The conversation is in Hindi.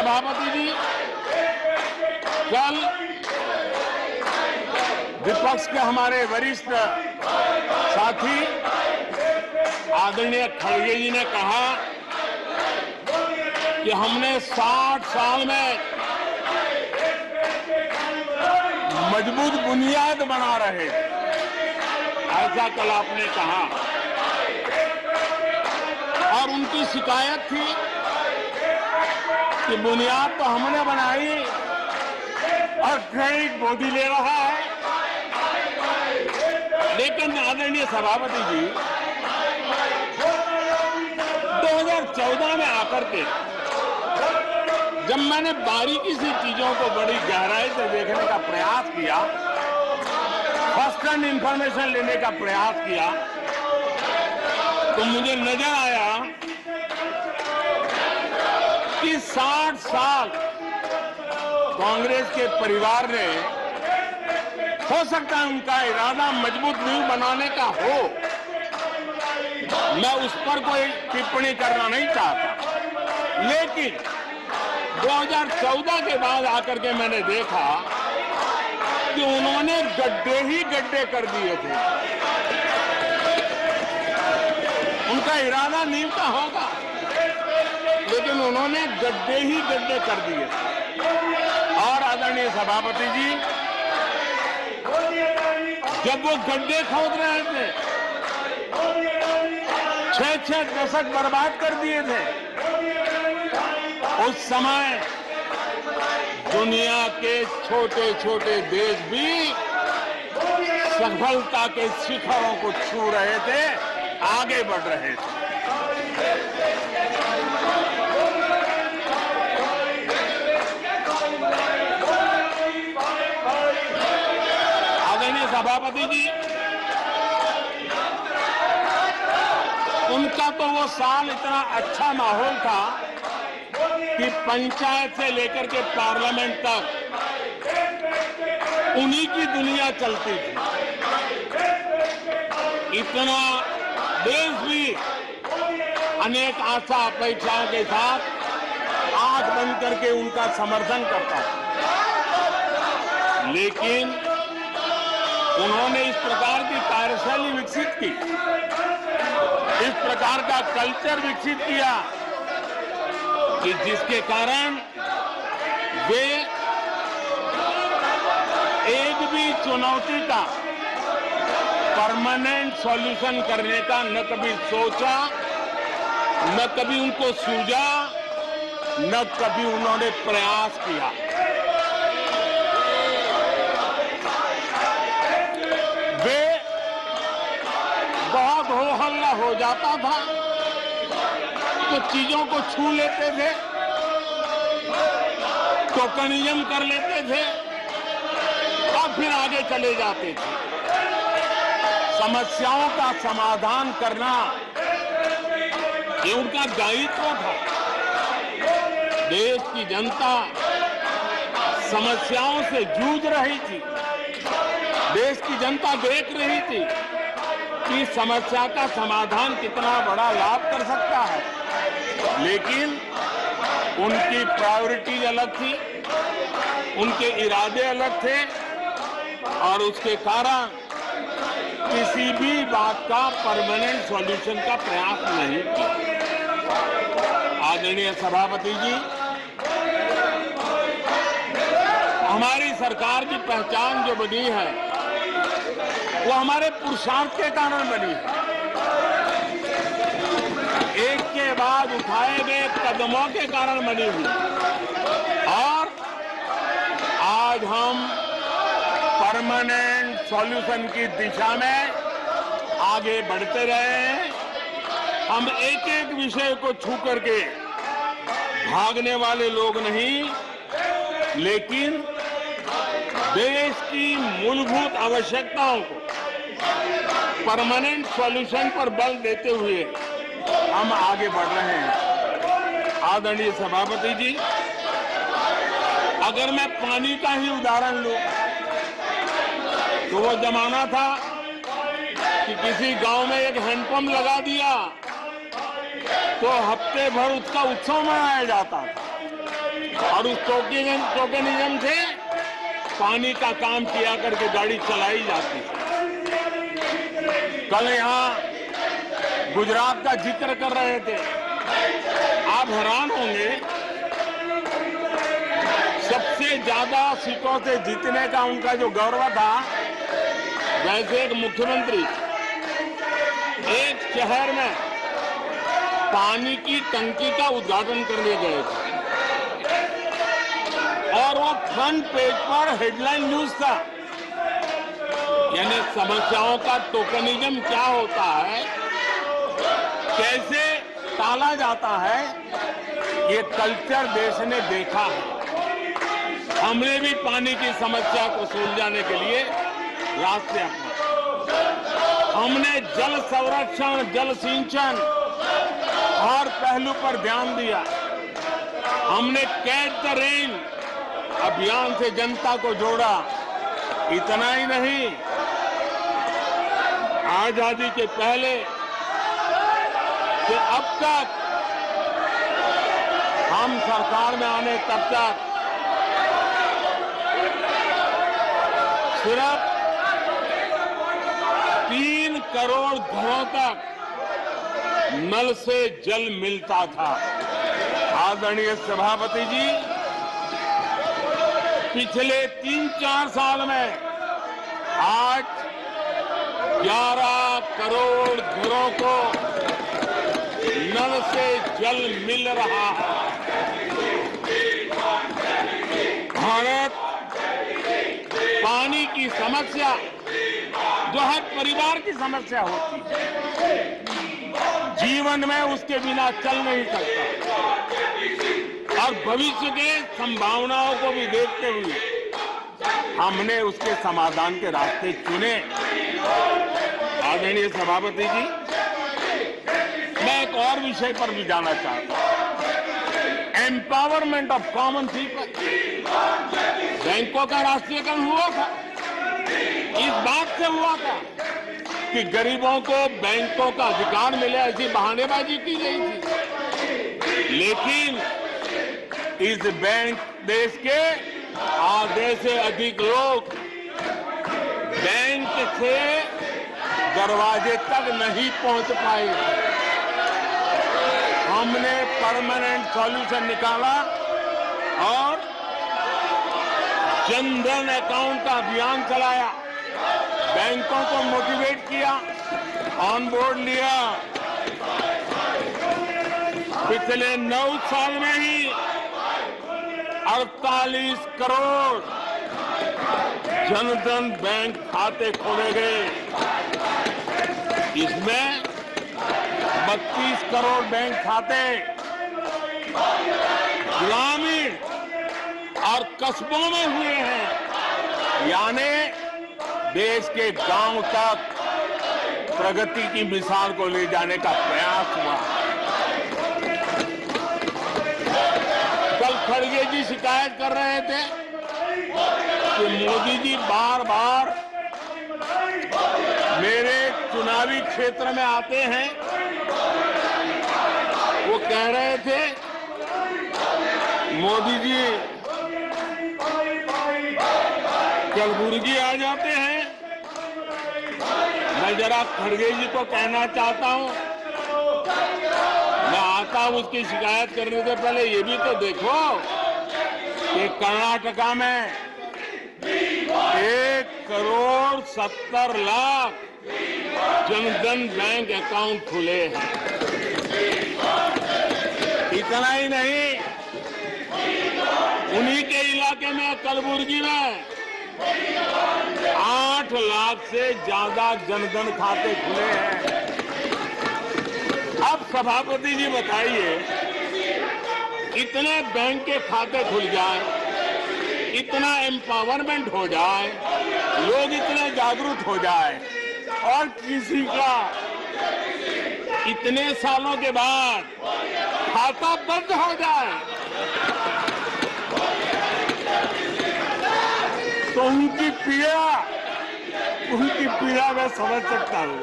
सभापति जी, कल विपक्ष के हमारे वरिष्ठ साथी आदरणीय खड़गे जी ने कहा कि हमने 60 साल में मजबूत बुनियाद बना रहे, ऐसा कल आपने कहा। और उनकी शिकायत थी कि बुनियाद तो हमने बनाई और क्रेडिट मोदी ले रहा है। लेकिन आदरणीय सभापति जी, 2014 में आकर के जब मैंने बारीकी से चीजों को बड़ी गहराई से देखने का प्रयास किया, फर्स्ट हैंड इंफॉर्मेशन लेने का प्रयास किया, तो मुझे नजर आया कि 60 साल कांग्रेस के परिवार ने, हो सकता है उनका इरादा मजबूत नींव बनाने का हो, मैं उस पर कोई टिप्पणी करना नहीं चाहता, लेकिन 2014 के बाद आकर के मैंने देखा कि उन्होंने गड्ढे ही गड्ढे कर दिए थे। उनका इरादा नींव का होगा, लेकिन उन्होंने गड्ढे ही गड्ढे कर दिए। और आदरणीय सभापति जी, जब वो गड्ढे खोद रहे थे, 6 दशक बर्बाद कर दिए थे, उस समय दुनिया के छोटे छोटे देश भी सफलता के शिखरों को छू रहे थे, आगे बढ़ रहे थे। आदरणीय सभापति जी, उनका तो वो साल इतना अच्छा माहौल था कि पंचायत से लेकर के पार्लियामेंट तक उन्हीं की दुनिया चलती थी। इतना देश भी अनेक आशा अपेक्षाओं के साथ आंख बंद करके उनका समर्थन करता था, लेकिन उन्होंने इस प्रकार की कार्यशैली विकसित की, इस प्रकार का कल्चर विकसित किया कि जिसके कारण वे एक भी चुनौती का परमानेंट सॉल्यूशन करने का न कभी सोचा, न कभी उनको सूझा, न कभी उन्होंने प्रयास किया। वे बहुत हो हल्ला हो जाता था तो चीजों को छू लेते थे, टोकनिज्म कर लेते थे और फिर आगे चले जाते थे। समस्याओं का समाधान करना ये उनका दायित्व था। देश की जनता समस्याओं से जूझ रही थी, देश की जनता देख रही थी कि समस्या का समाधान कितना बड़ा लाभ कर सकता है, लेकिन उनकी प्रायोरिटीज अलग थी, उनके इरादे अलग थे और उसके कारण किसी भी बात का परमानेंट सॉल्यूशन का प्रयास नहीं किया। आदरणीय सभापति जी, हमारी सरकार की पहचान जो बनी है वो हमारे पुरुषार्थ के कारण बनी है। एक के बाद उठाए गए कदमों के कारण बनी हुई, और आज हम परमानेंट सॉल्यूशन की दिशा में आगे बढ़ते रहे हैं। हम एक एक विषय को छू करके भागने वाले लोग नहीं, लेकिन देश की मूलभूत आवश्यकताओं को परमानेंट सॉल्यूशन पर बल देते हुए हम आगे बढ़ रहे हैं। आदरणीय सभापति जी, अगर मैं पानी का ही उदाहरण लूं तो वो जमाना था कि किसी गांव में एक हैंडपंप लगा दिया तो हफ्ते भर उसका उत्सव मनाया जाता था। और उस टोकनिज्म से पानी का काम किया करके गाड़ी चलाई जाती है। कल यहां गुजरात का जिक्र कर रहे थे, आप हैरान होंगे, सबसे ज्यादा सीटों से जीतने का उनका जो गौरव था, वैसे एक मुख्यमंत्री एक शहर में पानी की टंकी का उद्घाटन करने गए थे और वो फ्रंट पेज पर हेडलाइन न्यूज था। यानी समस्याओं का टोकनिज्म क्या होता है, कैसे टाला जाता है, ये कल्चर देश ने देखा है। हमने भी पानी की समस्या को सुलझाने के लिए रास्ते अपनाए। हमने जल संरक्षण, जल सिंचन हर पहलू पर ध्यान दिया। हमने कैच द रेन अभियान से जनता को जोड़ा। इतना ही नहीं, आजादी के पहले से अब तक हम सरकार में आने तब तक सिर्फ 3 करोड़ घरों तक नल से जल मिलता था। आदरणीय सभापति जी, पिछले 3-4 साल में आज 11 करोड़ घरों को नल से जल मिल रहा है। भारत पानी की समस्या जो हर परिवार की समस्या होती है, जीवन में उसके बिना चल नहीं सकता, और भविष्य के संभावनाओं को भी देखते हुए हमने उसके समाधान के रास्ते चुने। आदरणीय सभापति जी, मैं एक और विषय पर भी जाना चाहता हूं। Empowerment of common people. बैंकों का राष्ट्रीयकरण हुआ था, इस बात से हुआ था कि गरीबों को बैंकों का अधिकार मिले, ऐसी बहानेबाजी की गई थी। लेकिन इस बैंक देश के आधे से अधिक लोग बैंक से दरवाजे तक नहीं पहुंच पाए। हमने परमानेंट सॉल्यूशन निकाला और जनधन अकाउंट का अभियान चलाया, बैंकों को मोटिवेट किया, ऑन बोर्ड लिया। पिछले 9 साल में ही 48 करोड़ जनधन बैंक खाते खोले गए। इसमें 32 करोड़ बैंक खाते ग्रामीण और कस्बों में हुए हैं। यानी देश के गांव तक प्रगति की मिसाल को ले जाने का प्रयास हुआ। कल खड़गे जी शिकायत कर रहे थे कि मोदी जी बार बार मेरे चुनावी क्षेत्र में आते हैं। वो कह रहे थे मोदी जी कलबुर्गी आ जाते हैं। मैं जरा खड़गे जी को कहना चाहता हूं, मैं आता हूं उसकी शिकायत करने से पहले ये भी तो देखो कि कर्नाटका में 1,70,00,000 जनधन बैंक अकाउंट खुले हैं। इतना ही नहीं, उन्हीं के इलाके में कलबुर्गी में 8 लाख से ज्यादा जनधन खाते खुले हैं। अब सभापति जी बताइए, इतने बैंक के खाते खुल जाए, इतना एम्पावरमेंट हो जाए, लोग इतने जागरूक हो जाए और किसी का इतने सालों के बाद खाता बंद हो जाए तो उनकी पीड़ा मैं समझ सकता हूं।